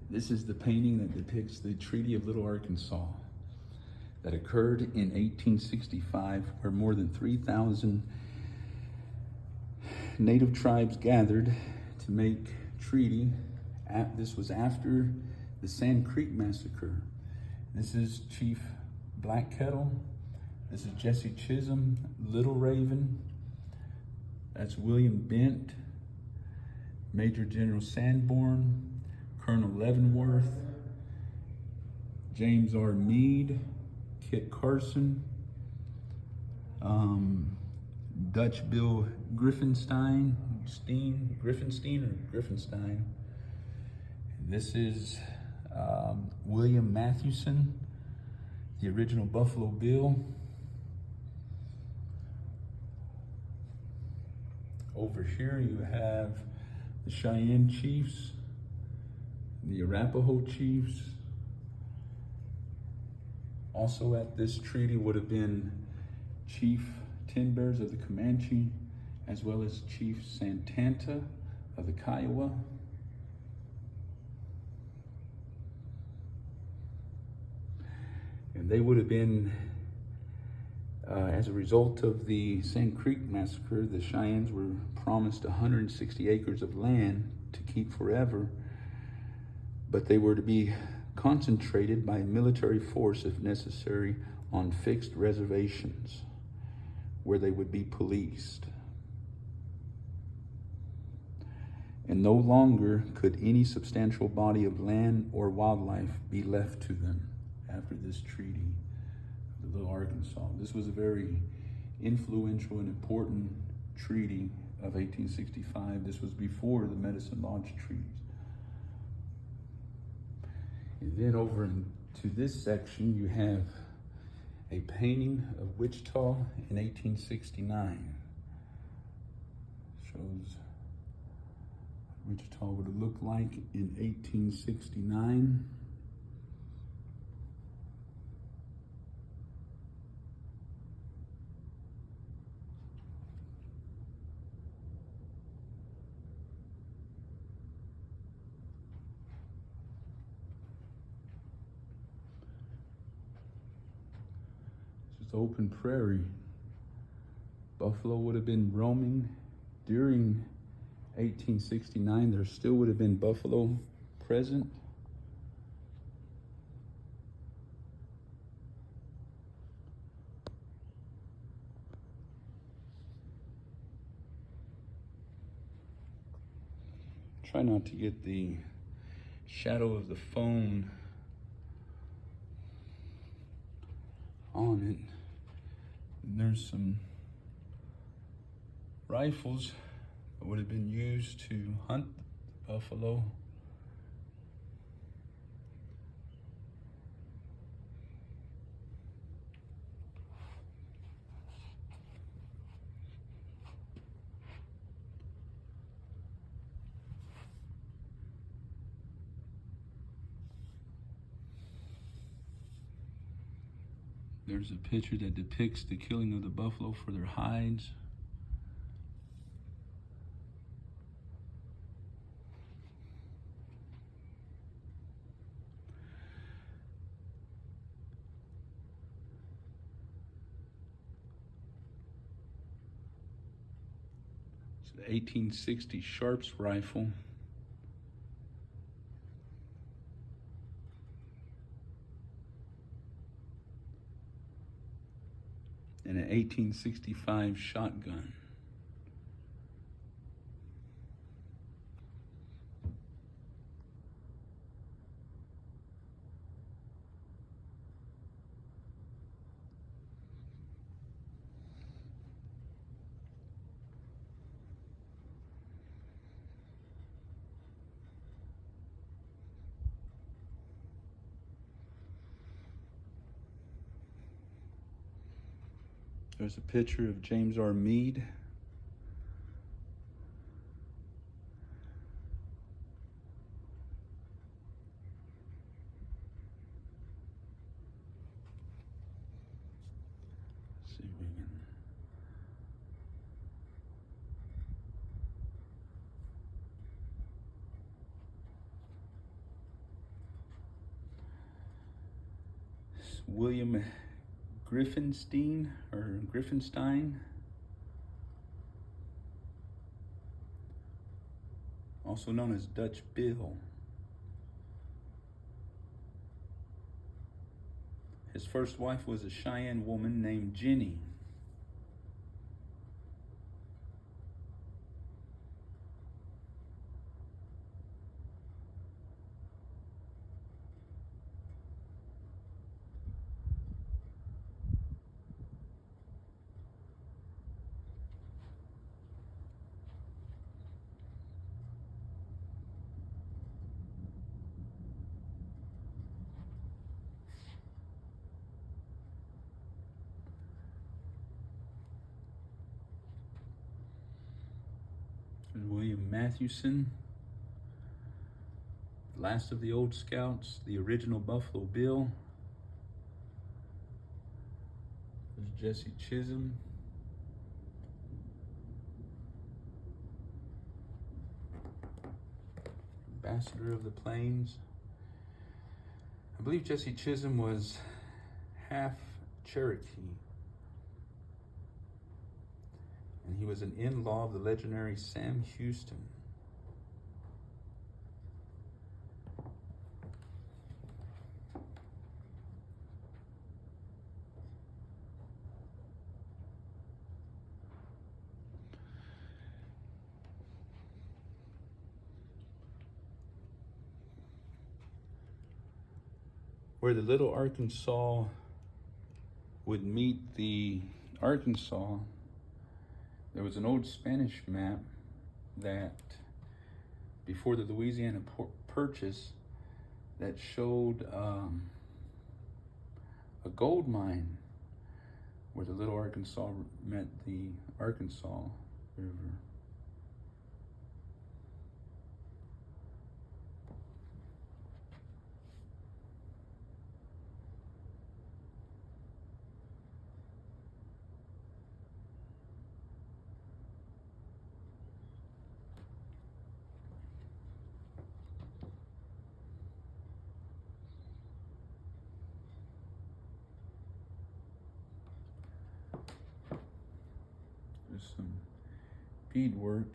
This is the painting that depicts the Treaty of Little Arkansas that occurred in 1865, where more than 3,000 Native tribes gathered to make treaty. This was after the Sand Creek Massacre. This is Chief Black Kettle. This is Jesse Chisholm, Little Raven. That's William Bent, Major General Sanborn, Colonel Leavenworth, James R. Meade, Kit Carson, Dutch Bill Griffenstein. This is William Mathewson, the original Buffalo Bill. Over here you have the Cheyenne Chiefs, the Arapaho Chiefs. Also at this treaty would have been Chief Ten Bears of the Comanche, as well as Chief Santanta of the Kiowa. And they would have been, as a result of the Sand Creek Massacre, the Cheyennes were promised 160 acres of land to keep forever, but they were to be concentrated by military force, if necessary, on fixed reservations where they would be policed. And no longer could any substantial body of land or wildlife be left to them after this treaty of Little Arkansas. This was a very influential and important treaty of 1865. This was before the Medicine Lodge treaties. And then over into this section, you have a painting of Wichita in 1869. Shows what Wichita would have looked like in 1869. Open prairie. Buffalo would have been roaming during 1869. There still would have been buffalo present. Try not to get the shadow of the phone on it. And there's some rifles that would have been used to hunt buffalo. There's a picture that depicts the killing of the buffalo for their hides. It's the 1860 Sharps rifle. And an 1865 shotgun. There's a picture of James R. Meade. Let's see if we can. William Griffenstein, also known as Dutch Bill. His first wife was a Cheyenne woman named Jenny. William Mathewson, last of the old scouts, the original Buffalo Bill. There's Jesse Chisholm. Ambassador of the Plains. I believe Jesse Chisholm was half Cherokee. And he was an in-law of the legendary Sam Houston. Where the Little Arkansas would meet the Arkansas, there was an old Spanish map that, before the Louisiana Purchase, that showed a gold mine where the Little Arkansas met the Arkansas River. There's some beadwork.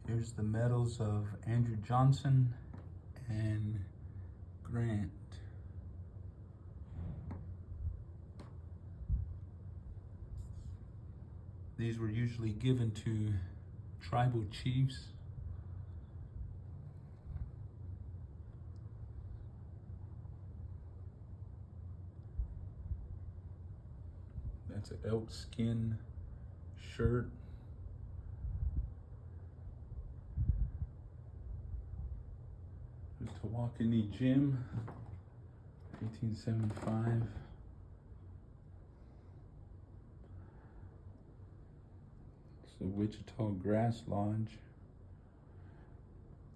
Here's the medals of Andrew Johnson and Grant. These were usually given to tribal chiefs. That's an elk skin shirt. There's Tawakoni Jim, 1875. The Wichita Grass Lodge.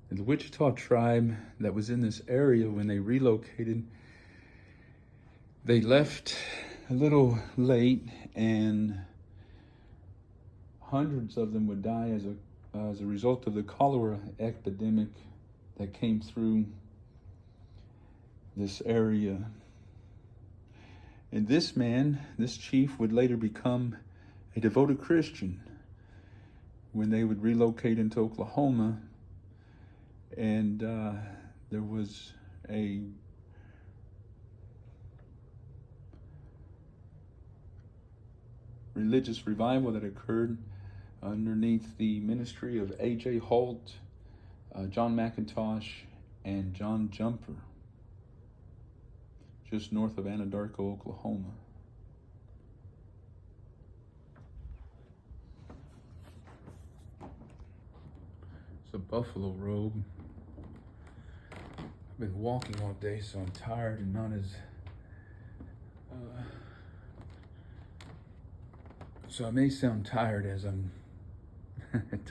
And the Wichita tribe that was in this area, when they relocated, they left a little late, and hundreds of them would die as a result of the cholera epidemic that came through this area. And this man, this chief, would later become a devoted Christian when they would relocate into Oklahoma. And there was a religious revival that occurred underneath the ministry of A.J. Holt, John McIntosh, and John Jumper, just north of Anadarko, Oklahoma. It's a buffalo robe. I've been walking all day, so I'm tired and not as so I may sound tired as I'm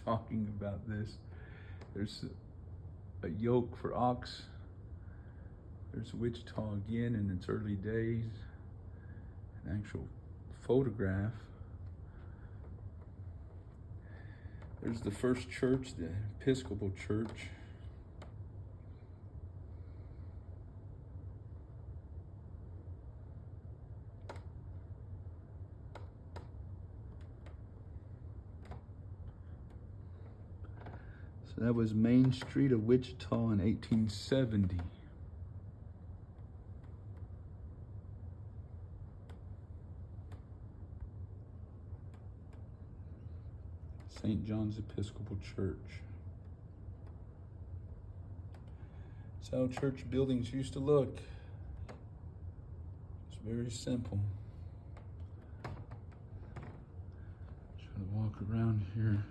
talking about this. There's a yoke for ox There's Wichita again in its early days. An actual photograph. There's the first church, the Episcopal Church. So that was Main Street of Wichita in 1870. St. John's Episcopal Church. That's how church buildings used to look. It's very simple. Try to walk around here,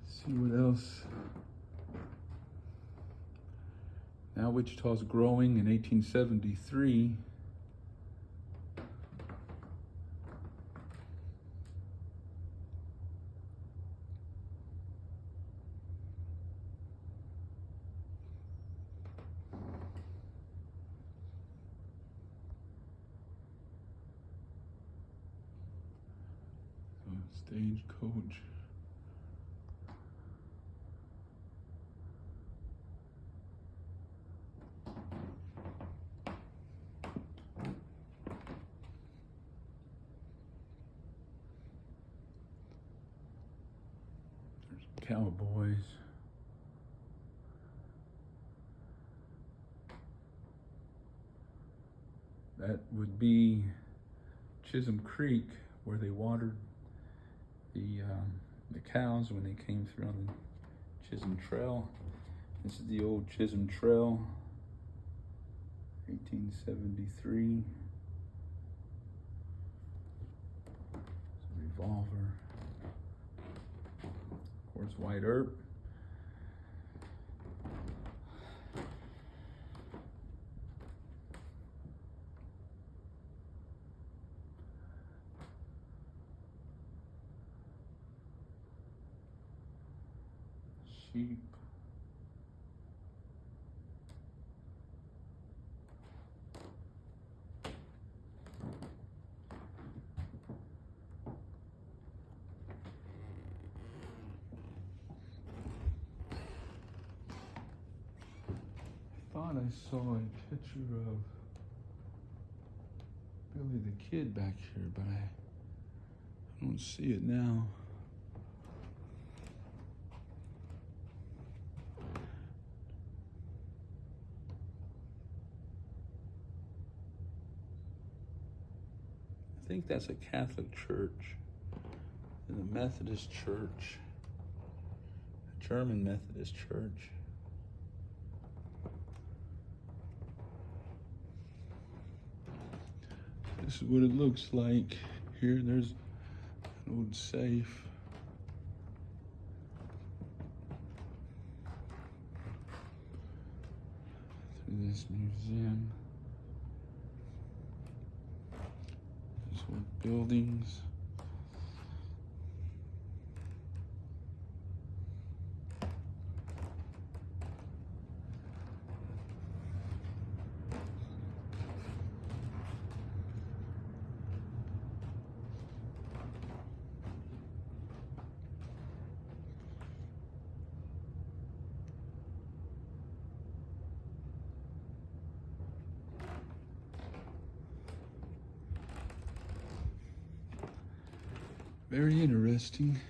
see what else. Now Wichita's growing. In 1873, Stagecoach. There's cowboys. That would be Chisholm Creek, where they watered the cows when they came through on the Chisholm Trail. This is the old Chisholm Trail, 1873. It's a revolver. Of course, White Earp. Sheep. I thought I saw a picture of Billy the Kid back here, but I don't see it now. I think that's a Catholic church, and a Methodist church, a German Methodist church. This is what it looks like. Here, there's an old safe. Through this museum. Buildings. Very interesting.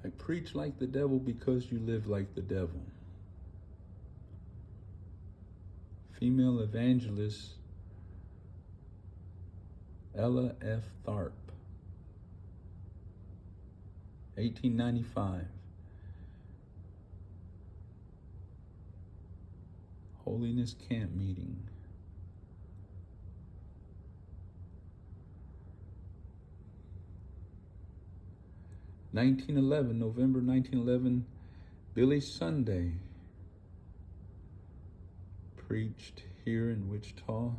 I preach like the devil because you live like the devil. Female evangelist Ella F. Tharp, 1895. Holiness Camp Meeting. November 1911, Billy Sunday preached here in Wichita.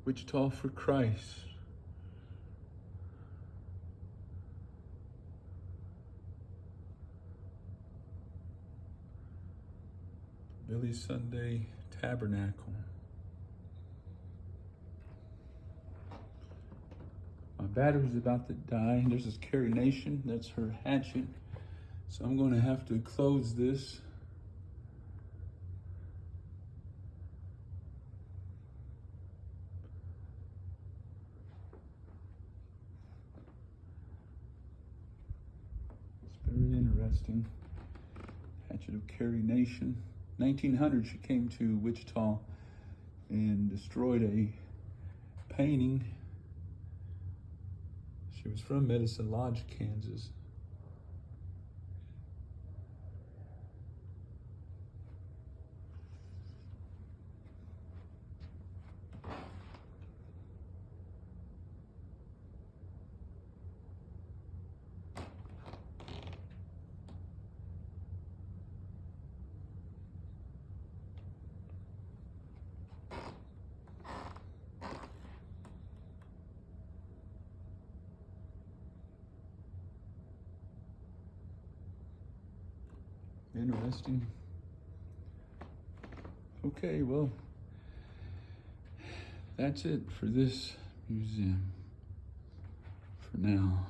Wichita for Christ. Billy Sunday Tabernacle. My battery's about to die. There's this Carrie Nation, that's her hatchet. So I'm gonna have to close this. It's very interesting. Hatchet of Carrie Nation. 1900, she came to Wichita and destroyed a painting. She was from Medicine Lodge, Kansas. Interesting. Okay, well, that's it for this museum for now.